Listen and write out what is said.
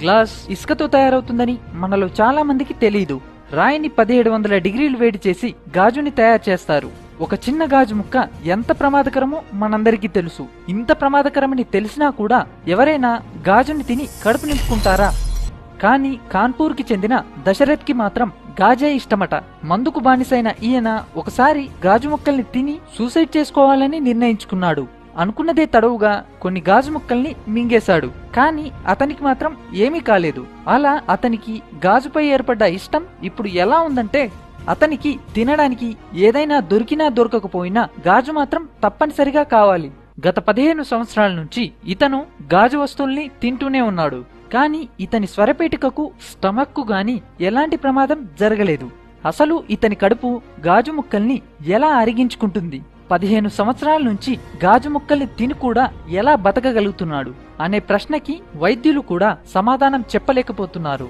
Glass ఇసుకతో తయారవుతుందని మనలో చాలా మందికి తెలీదు. రాయిని 1700 డిగ్రీలు వేడి చేసి గాజుని తయారు చేస్తారు. ఒక చిన్న గాజు ముక్క ఎంత ప్రమాదకరమో మనందరికీ తెలుసు. ఇంత ప్రమాదకరమని తెలిసినా కూడా ఎవరైనా గాజుని తిని కడుపు నింపుకుంటారా? కానీ కాన్పూర్కి చెందిన దశరథ్కి మాత్రం గాజే ఇష్టమట. మందుకు బానిసైన ఈయన ఒకసారి గాజు ముక్కల్ని తిని సూసైడ్ చేసుకోవాలని నిర్ణయించుకున్నాడు. అనుకున్నదే తడవుగా కొన్ని గాజు ముక్కల్ని మింగేశాడు. కానీ అతనికి మాత్రం ఏమీ కాలేదు. అలా అతనికి గాజుపై ఏర్పడ్డ ఇష్టం ఇప్పుడు ఎలా ఉందంటే అతనికి తినడానికి ఏదైనా దొరికినా దొరకకపోయినా గాజు మాత్రం తప్పనిసరిగా కావాలి. గత 15 సంవత్సరాల నుంచి ఇతను గాజు వస్తువుల్ని తింటూనే ఉన్నాడు. కానీ ఇతని స్వరపేటికకు స్టమక్కు గాని ఎలాంటి ప్రమాదం జరగలేదు. అసలు ఇతని కడుపు గాజు ముక్కల్ని ఎలా అరిగించుకుంటుంది? 15 సంవత్సరాల నుంచి గాజు ముక్కల్ని తిని కూడా ఎలా బతకగలుగుతున్నాడు అనే ప్రశ్నకి వైద్యులు కూడా సమాధానం చెప్పలేకపోతున్నారు.